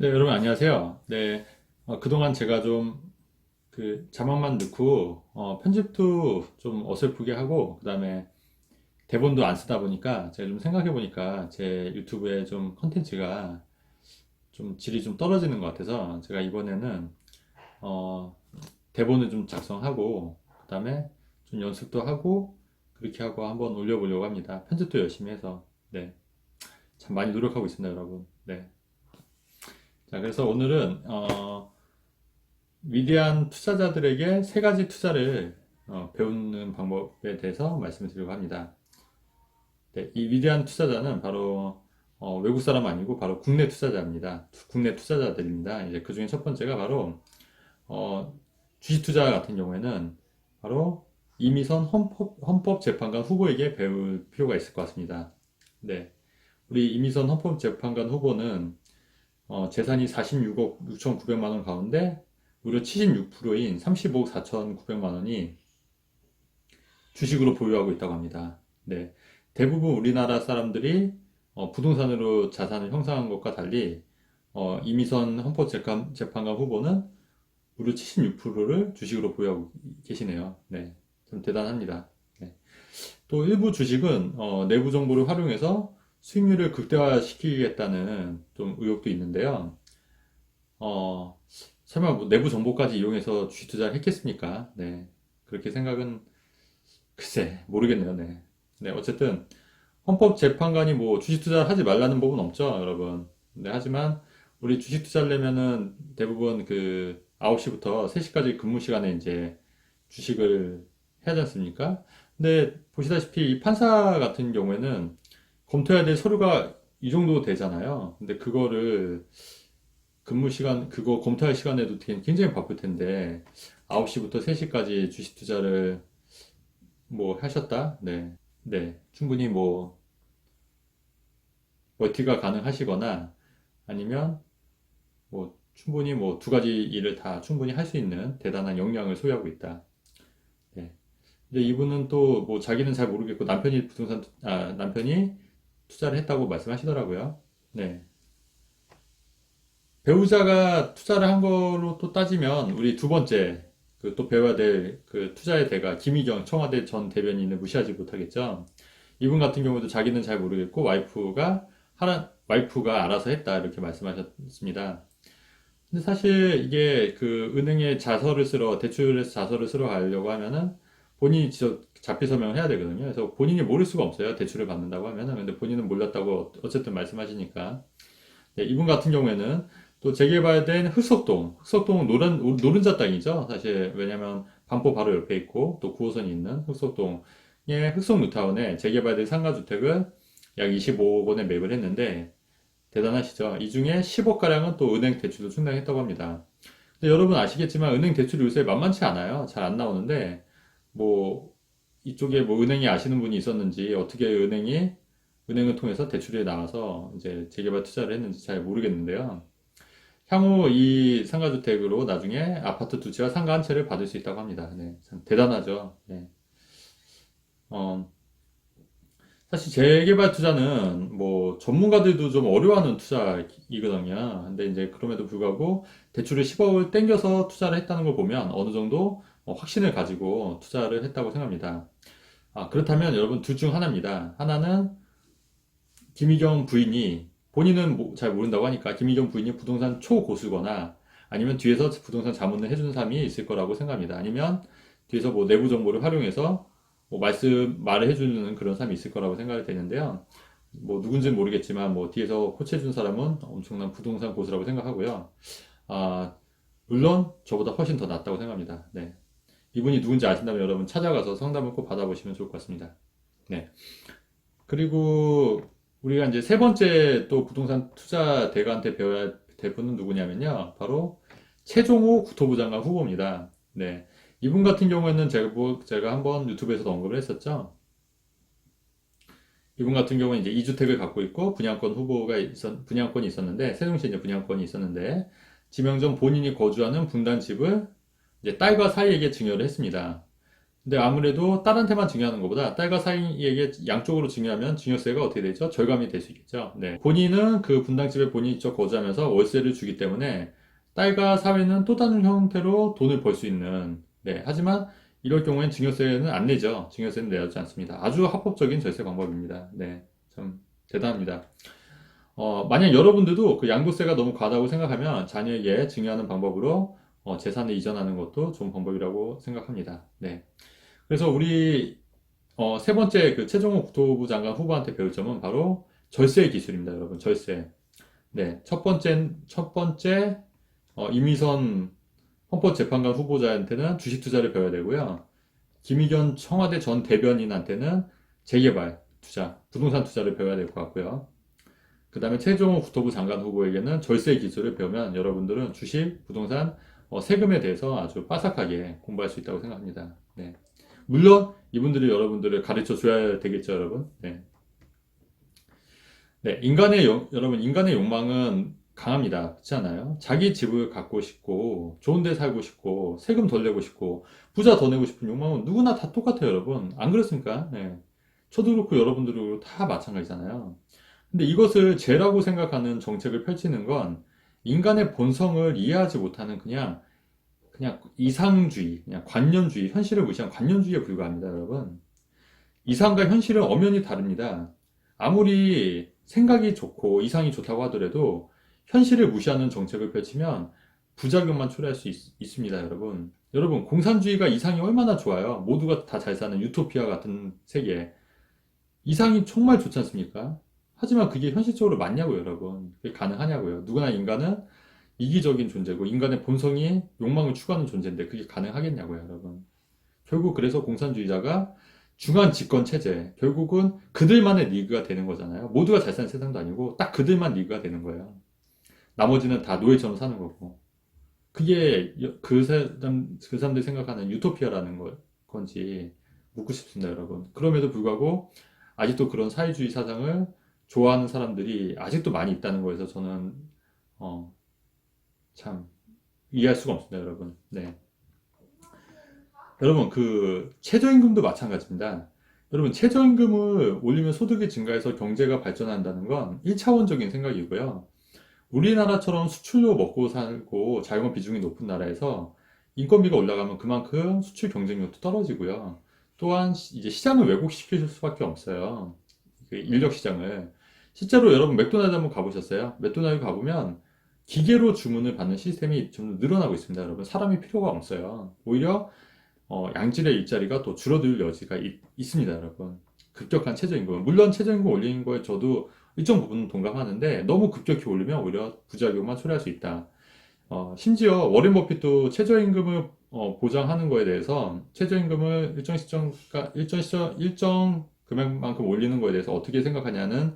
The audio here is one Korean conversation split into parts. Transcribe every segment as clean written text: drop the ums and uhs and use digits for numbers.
네, 여러분 안녕하세요. 네, 그동안 제가 좀 자막만 넣고 편집도 좀 어설프게 하고 그다음에 대본도 안 쓰다 보니까 제가 좀 생각해 보니까 제 유튜브에 좀 컨텐츠가 좀 질이 좀 떨어지는 것 같아서 제가 이번에는 어, 대본을 좀 작성하고 그다음에 좀 연습도 하고 그렇게 하고 한번 올려보려고 합니다. 편집도 열심히 해서 네, 참 많이 노력하고 있습니다, 여러분. 네. 자, 그래서 오늘은 위대한 투자자들에게 세 가지 투자를 배우는 방법에 대해서 말씀을 드리려고 합니다. 네, 이 위대한 투자자는 바로 외국 사람 아니고 바로 국내 투자자입니다. 국내 투자자들입니다. 이제 그 중에 첫 번째가 바로 어, 주식 투자 같은 경우에는 바로 이미선 헌법재판관 후보에게 배울 필요가 있을 것 같습니다. 네, 우리 이미선 헌법재판관 후보는 재산이 46억 6,900만 원 가운데 무려 76%인 35억 4,900만 원이 주식으로 보유하고 있다고 합니다. 네. 대부분 우리나라 사람들이 부동산으로 자산을 형성한 것과 달리 이미선 헌법재판관 후보는 무려 76%를 주식으로 보유하고 계시네요. 네. 좀 대단합니다. 네. 또 일부 주식은 내부 정보를 활용해서 수익률을 극대화시키겠다는 좀 의혹도 있는데요. 어, 설마 뭐 내부 정보까지 이용해서 주식 투자를 했겠습니까? 네. 그렇게 생각은 글쎄 모르겠네요. 네. 네, 어쨌든 헌법재판관이 뭐 주식 투자를 하지 말라는 법은 없죠, 여러분. 네, 하지만 우리 주식 투자를 내면은 대부분 9시부터 3시까지 근무 시간에 이제 주식을 해야 되지 않습니까? 근데 보시다시피 이 판사 같은 경우에는 검토해야 될 서류가 이 정도 되잖아요. 근데 그거를 근무 시간, 그거 검토할 시간에도 굉장히 바쁠 텐데, 9시부터 3시까지 주식 투자를 뭐 하셨다? 네. 네. 충분히 뭐, 멀티가 가능하시거나, 아니면 뭐, 충분히 뭐, 두 가지 일을 다 충분히 할 수 있는 대단한 역량을 소유하고 있다. 네. 근데 이분은 또 뭐, 자기는 잘 모르겠고, 남편이 투자를 했다고 말씀하시더라고요. 네. 배우자가 투자를 한 걸로 또 따지면 우리 두 번째 또 배워야 될 투자의 대가 김희경 청와대 전 대변인을 무시하지 못하겠죠. 이분 같은 경우도 자기는 잘 모르겠고 와이프가 알아서 했다 이렇게 말씀하셨습니다. 근데 사실 이게 은행에 대출해서 자서를 쓰러 가려고 하면은 본인이 직접 자필 서명을 해야 되거든요. 그래서 본인이 모를 수가 없어요. 대출을 받는다고 하면은. 근데 본인은 몰랐다고 어쨌든 말씀하시니까. 네, 이분 같은 경우에는 또 재개발된 흑석동 노른자 땅이죠. 사실 왜냐면 반포 바로 옆에 있고 또 9호선이 있는 흑석동의 흑석뉴타운에 재개발된 상가주택을 약 25억 원에 매입을 했는데 대단하시죠. 이 중에 10억 가량은 또 은행 대출도 충당했다고 합니다. 근데 여러분 아시겠지만 은행 대출이 요새 만만치 않아요. 잘 안 나오는데 뭐 이쪽에 뭐 은행이 아시는 분이 있었는지 어떻게 은행을 통해서 대출이 나와서 이제 재개발 투자를 했는지 잘 모르겠는데요. 향후 이 상가주택으로 나중에 아파트 두 채와 상가 한 채를 받을 수 있다고 합니다. 네, 참 대단하죠. 네. 어, 사실 재개발 투자는 뭐 전문가들도 좀 어려워하는 투자이거든요. 근데 이제 그럼에도 불구하고 대출을 10억을 땡겨서 투자를 했다는 걸 보면 어느 정도 확신을 가지고 투자를 했다고 생각합니다. 그렇다면 여러분 둘 중 하나입니다. 하나는 김희경 부인이 본인은 잘 모른다고 하니까 김희경 부인이 부동산 초고수거나 아니면 뒤에서 부동산 자문을 해주는 사람이 있을 거라고 생각합니다. 아니면 뒤에서 뭐 내부 정보를 활용해서 뭐 말을 해주는 그런 사람이 있을 거라고 생각이 되는데요. 뭐 누군지는 모르겠지만 뭐 뒤에서 코치해준 사람은 엄청난 부동산 고수라고 생각하고요. 아, 물론 저보다 훨씬 더 낫다고 생각합니다. 네. 이분이 누군지 아신다면 여러분 찾아가서 상담을 꼭 받아보시면 좋을 것 같습니다. 네. 그리고 우리가 이제 세 번째 또 부동산 투자 대가한테 배워야 될 분은 누구냐면요. 바로 최종호 국토부 장관 후보입니다. 네. 이분 같은 경우에는 제가 한번 유튜브에서도 언급을 했었죠. 이분 같은 경우는 이제 2주택을 갖고 있고 분양권이 있었는데, 세종시에 이제 분양권이 있었는데, 지명 전 본인이 거주하는 분단 집을 이제 딸과 사이에게 증여를 했습니다. 근데 아무래도 딸한테만 증여하는 것보다 딸과 사이에게 양쪽으로 증여하면 증여세가 어떻게 되죠? 절감이 될 수 있겠죠. 네. 본인은 그 분당집에 본인이 직접 거주하면서 월세를 주기 때문에 딸과 사위는 또 다른 형태로 돈을 벌 수 있는, 네. 하지만 이럴 경우엔 증여세는 안 내죠. 증여세는 내지 않습니다. 아주 합법적인 절세 방법입니다. 네. 참 대단합니다. 만약 여러분들도 그 양도세가 너무 과하다고 생각하면 자녀에게 증여하는 방법으로 재산을 이전하는 것도 좋은 방법이라고 생각합니다. 네. 그래서 우리 세 번째 그 최종호 국토부 장관 후보한테 배울 점은 바로 절세 기술입니다, 여러분. 절세. 네. 첫 번째 이미선 헌법재판관 후보자한테는 주식 투자를 배워야 되고요. 김의겸 청와대 전 대변인한테는 재개발 투자, 부동산 투자를 배워야 될 것 같고요. 그 다음에 최종호 국토부 장관 후보에게는 절세 기술을 배우면 여러분들은 주식, 부동산, 세금에 대해서 아주 빠삭하게 공부할 수 있다고 생각합니다. 네. 물론 이분들이 여러분들을 가르쳐 줘야 되겠죠, 여러분. 네. 네, 여러분, 인간의 욕망은 강합니다. 그렇지 않아요? 자기 집을 갖고 싶고, 좋은 데 살고 싶고, 세금 덜 내고 싶고, 부자 더 내고 싶은 욕망은 누구나 다 똑같아요, 여러분. 안 그렇습니까? 네. 저도 그렇고 여러분들도 다 마찬가지잖아요. 근데 이것을 죄라고 생각하는 정책을 펼치는 건 인간의 본성을 이해하지 못하는 그냥 이상주의, 그냥 관념주의, 현실을 무시한 관념주의에 불과합니다, 여러분. 이상과 현실은 엄연히 다릅니다. 아무리 생각이 좋고 이상이 좋다고 하더라도 현실을 무시하는 정책을 펼치면 부작용만 초래할 수 있습니다, 여러분. 여러분, 공산주의가 이상이 얼마나 좋아요. 모두가 다 잘 사는 유토피아 같은 세계. 이상이 정말 좋지 않습니까? 하지만 그게 현실적으로 맞냐고요, 여러분. 그게 가능하냐고요. 누구나 인간은 이기적인 존재고 인간의 본성이 욕망을 추구하는 존재인데 그게 가능하겠냐고요, 여러분. 결국 그래서 공산주의자가 중한 집권 체제, 결국은 그들만의 리그가 되는 거잖아요. 모두가 잘 사는 세상도 아니고 딱 그들만 리그가 되는 거예요. 나머지는 다 노예처럼 사는 거고. 그게 그 사람들이 생각하는 유토피아라는 건지 묻고 싶습니다, 여러분. 그럼에도 불구하고 아직도 그런 사회주의 사상을 좋아하는 사람들이 아직도 많이 있다는 거에서 저는 어, 참 이해할 수가 없습니다, 여러분. 네. 여러분, 그 최저임금도 마찬가지입니다. 여러분, 최저임금을 올리면 소득이 증가해서 경제가 발전한다는 건 1차원적인 생각이고요. 우리나라처럼 수출로 먹고 살고 자영업 비중이 높은 나라에서 인건비가 올라가면 그만큼 수출 경쟁력도 떨어지고요. 또한 이제 시장을 왜곡시킬 수밖에 없어요. 그 인력 시장을. 실제로 여러분 맥도날드 한번 가보셨어요? 맥도날드 가보면 기계로 주문을 받는 시스템이 좀 늘어나고 있습니다, 여러분. 사람이 필요가 없어요. 오히려 양질의 일자리가 또 줄어들 여지가 있습니다, 여러분. 급격한 최저임금. 물론 최저임금 올리는 거에 저도 일정 부분 동감하는데 너무 급격히 올리면 오히려 부작용만 초래할 수 있다. 심지어 워렌 버핏도 최저임금을 보장하는 거에 대해서 최저임금을 일정 금액만큼 올리는 거에 대해서 어떻게 생각하냐는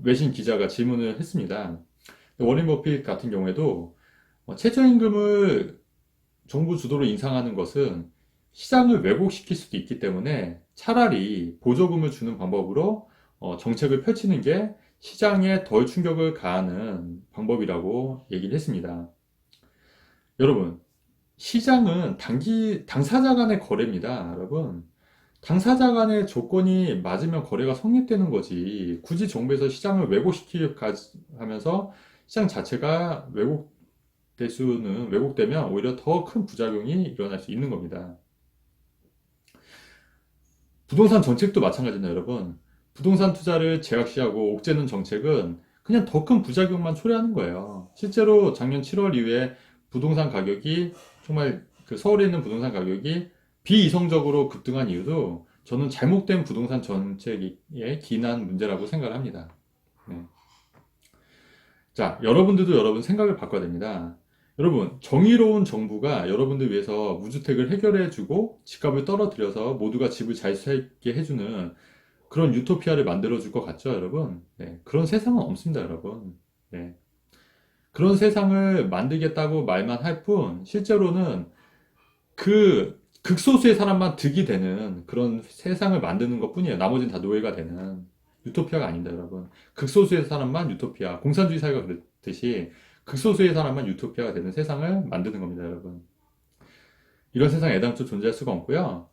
외신 기자가 질문을 했습니다. 워렌 버핏 같은 경우에도 최저임금을 정부 주도로 인상하는 것은 시장을 왜곡시킬 수도 있기 때문에 차라리 보조금을 주는 방법으로 정책을 펼치는 게 시장에 덜 충격을 가하는 방법이라고 얘기를 했습니다. 여러분, 시장은 당사자 간의 거래입니다, 여러분. 당사자 간의 조건이 맞으면 거래가 성립되는 거지. 굳이 정부에서 시장을 하면서 시장 자체가 왜곡되면 오히려 더 큰 부작용이 일어날 수 있는 겁니다. 부동산 정책도 마찬가지입니다, 여러분. 부동산 투자를 제약시하고 옥죄는 정책은 그냥 더 큰 부작용만 초래하는 거예요. 실제로 작년 7월 이후에 부동산 가격이 정말 그 서울에 있는 부동산 가격이 비이성적으로 급등한 이유도 저는 잘못된 부동산 정책에 기인한 문제라고 생각을 합니다. 네. 자, 여러분들도 여러분 생각을 바꿔야 됩니다. 여러분, 정의로운 정부가 여러분들 위해서 무주택을 해결해주고 집값을 떨어뜨려서 모두가 집을 잘 살게 해주는 그런 유토피아를 만들어줄 것 같죠, 여러분? 네, 그런 세상은 없습니다, 여러분. 네. 그런 세상을 만들겠다고 말만 할 뿐, 실제로는 그 극소수의 사람만 득이 되는 그런 세상을 만드는 것 뿐이에요. 나머지는 다 노예가 되는. 유토피아가 아닙니다, 여러분. 극소수의 사람만 유토피아. 공산주의 사회가 그랬듯이 극소수의 사람만 유토피아가 되는 세상을 만드는 겁니다, 여러분. 이런 세상에 애당초 존재할 수가 없고요.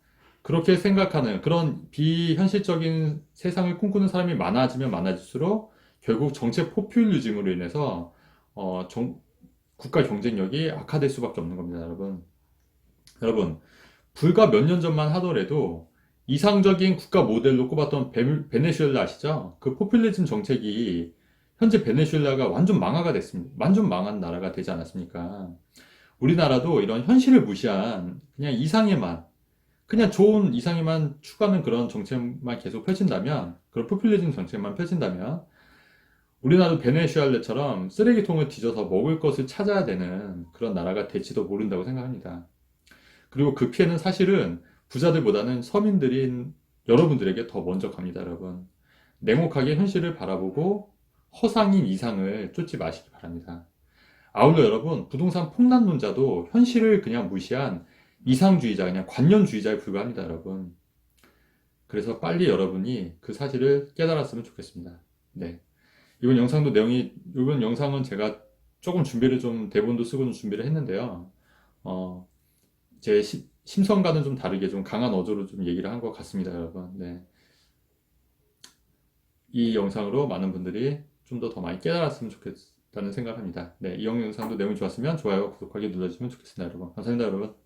그렇게 생각하는 그런 비현실적인 세상을 꿈꾸는 사람이 많아지면 많아질수록 결국 정책 포퓰리즘으로 인해서 어, 정- 국가 경쟁력이 악화될 수밖에 없는 겁니다, 여러분. 여러분, 불과 몇 년 전만 하더라도 이상적인 국가 모델로 꼽았던 베네수엘라 아시죠? 그 포퓰리즘 정책이 현재 베네수엘라가 완전 망화가 됐습니다. 완전 망한 나라가 되지 않았습니까? 우리나라도 이런 현실을 무시한 그냥 이상에만 그냥 좋은 이상에만 추구하는 그런 정책만 계속 펼친다면 그런 포퓰리즘 정책만 펼친다면 우리나라도 베네수엘라처럼 쓰레기통을 뒤져서 먹을 것을 찾아야 되는 그런 나라가 될지도 모른다고 생각합니다. 그리고 그 피해는 사실은 부자들보다는 서민들인 여러분들에게 더 먼저 갑니다, 여러분. 냉혹하게 현실을 바라보고 허상인 이상을 쫓지 마시기 바랍니다. 아울러 여러분, 부동산 폭락론자도 현실을 그냥 무시한 이상주의자, 그냥 관념주의자에 불과합니다, 여러분. 그래서 빨리 여러분이 그 사실을 깨달았으면 좋겠습니다. 네. 이번 영상은 제가 조금 준비를 좀, 대본도 쓰고 좀 준비를 했는데요. 어, 제 심성과는 좀 다르게 좀 강한 어조로 좀 얘기를 한 것 같습니다, 여러분. 네. 이 영상으로 많은 분들이 좀 더 많이 깨달았으면 좋겠다는 생각을 합니다. 네. 이 영상도 내용이 좋았으면 좋아요, 구독하기 눌러주시면 좋겠습니다, 여러분. 감사합니다, 여러분.